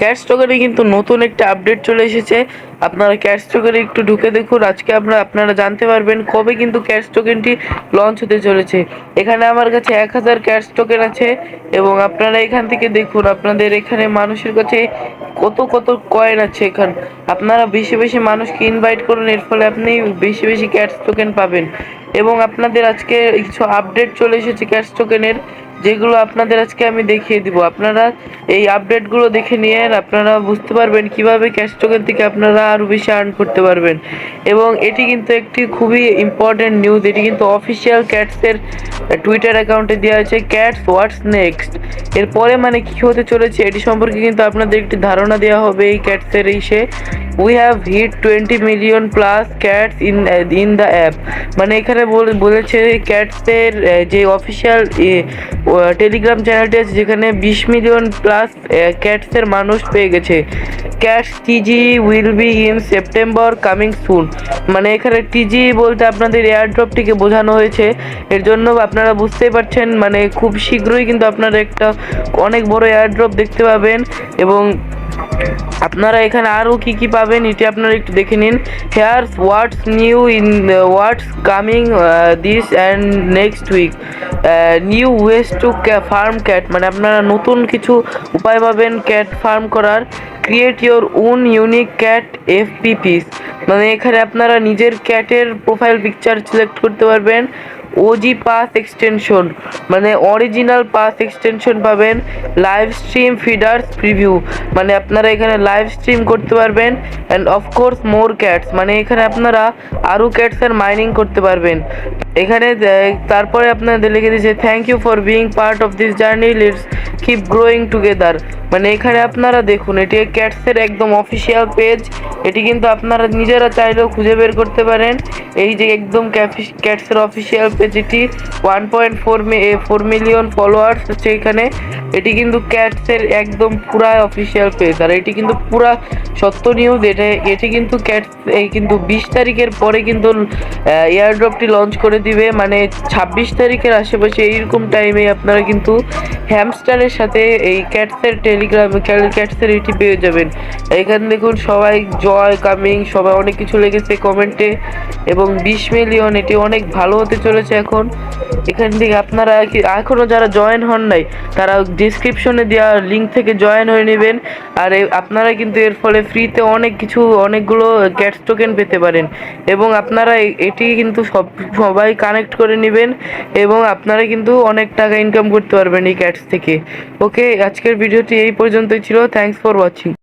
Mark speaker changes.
Speaker 1: Cash টোকেনে কিন্তু নতুন একটা আপডেট চলে এসেছে। আপনারা ক্যাশ টোকেনে একটু ঢুকে দেখুন। আজকে আপনারা জানতে পারবেন কবে কিন্তু ক্যাশ টোকেনটি লঞ্চ হতে চলেছে। এখানে আমার কাছে 1000 ক্যাশ টোকেন আছে এবং আপনারা এখান থেকে দেখুন আপনাদের এখানে মানুষের কাছে কত কত কয়েন আছে। আপনারা বেশি বেশি মানুষকে ইনভাইট করুন, এর ফলে আপনি বেশি বেশি ক্যাশ টোকেন পাবেন। এবং আপনাদের আজকে কিছু আপডেট চলে এসেছে ক্যাশ টোকেনের, যেগুলো আপনাদের আজকে আমি দেখিয়ে দিব। আপনারা এই আপডেটগুলো দেখে নিয়ে আপনারা বুঝতে পারবেন কিভাবে ক্যাশ টোকেন থেকে আপনারা আরও বেশি আর্ন করতে পারবেন। এবং এটি কিন্তু একটি খুবই ইম্পর্টেন্ট নিউজ। এটি কিন্তু অফিসিয়াল ক্যাটসের টুইটার অ্যাকাউন্টে দেওয়া হয়েছে, ক্যাটস হোয়াটস নেক্সট। এরপরে মানে কী হতে চলেছে এটি সম্পর্কে কিন্তু আপনাদের একটি ধারণা দেওয়া হবে এই ক্যাটসের ইসে। We have hit 20 million plus cats in the app. মানে এখানে বলেছে ক্যাটসের যে অফিসিয়াল টেলিগ্রাম চ্যানেলটি আছে, যেখানে 20 মিলিয়ন প্লাস ক্যাটসের মানুষ পেয়ে গেছে। Cats TG will be in September coming soon. মানে এখানে টিজি বলতে আপনাদের এয়ারড্রপটিকে বোঝানো হয়েছে। এর জন্য আপনারা বুঝতেই পারছেন মানে খুব শীঘ্রই কিন্তু আপনারা একটা অনেক বড় এয়ারড্রপ দেখতে পাবেন। এবং আপনারা এখানে আরও কি কি পাবেন এটি আপনারা একটু দেখে নিন। Here's what's new in what's coming this and next week. New ways to farm cat. মানে আপনারা নতুন কিছু উপায় পাবেন ক্যাট ফার্ম করার। Create your own unique cat FPPs. মানে এখানে আপনারা নিজের ক্যাটের প্রোফাইল পিকচার সিলেক্ট করতে পারবেন। ওজি পাস এক্সটেনশন, মানে অরিজিনাল পাস এক্সটেনশন পাবেন। লাইভ স্ট্রিম ফিডার্স প্রিভিউ, মানে আপনারা এখানে লাইভ স্ট্রিম করতে পারবেন। অ্যান্ড অফকোর্স মোর ক্যাটস, মানে এখানে আপনারা আরও ক্যাটসের মাইনিং করতে পারবেন। এখানে তারপরে আপনাদের লিখে দিয়েছে thank you for being part of this journey, let's keep growing together. মানে এখানে আপনারা দেখুন এটি ক্যাটসের একদম অফিসিয়াল পেজ। এটি কিন্তু আপনারা নিজেরা চাইলেও খুঁজে বের করতে পারেন। এই যে একদম ক্যাটসের অফিসিয়াল পেজ, এটি 1.4 মিলিয়ন ফলোয়ার্স হচ্ছে এখানে। এটি কিন্তু ক্যাটসের একদম পুরা অফিসিয়াল পেজ, আর এটি কিন্তু পুরা সত্য নিউজ। এটি কিন্তু ক্যাটস এই কিন্তু 20 তারিখের পরে কিন্তু এয়ারড্রপটি লঞ্চ করে দিবে। মানে 26 তারিখের আশেপাশে এইরকম টাইমে আপনারা কিন্তু হ্যামস্টারের সাথে এই ক্যাটসের ক্যাটসের এটি পেয়ে যাবেন। এখানে দেখুন সবাই জয় কামিং সবাই অনেক কিছু লেগেছে কমেন্টে। এবং 20 মিলিয়ন, এটি অনেক ভালো হতে চলেছে এখন। এখান থেকে আপনারা এখনও যারা জয়েন হন নাই তারা ডিসক্রিপশনে দেওয়া লিঙ্ক থেকে জয়েন হয়ে নেবেন। আর আপনারা কিন্তু এর ফলে ফ্রিতে অনেকগুলো ক্যাটস টোকেন পেতে পারেন। এবং আপনারা এটি কিন্তু সবাই কানেক্ট করে নেবেন এবং আপনারা কিন্তু অনেক টাকা ইনকাম করতে পারবেন এই ক্যাটস থেকে। ওকে, আজকের ভিডিওটি এই পর্যন্তই ছিল। Thanks for watching.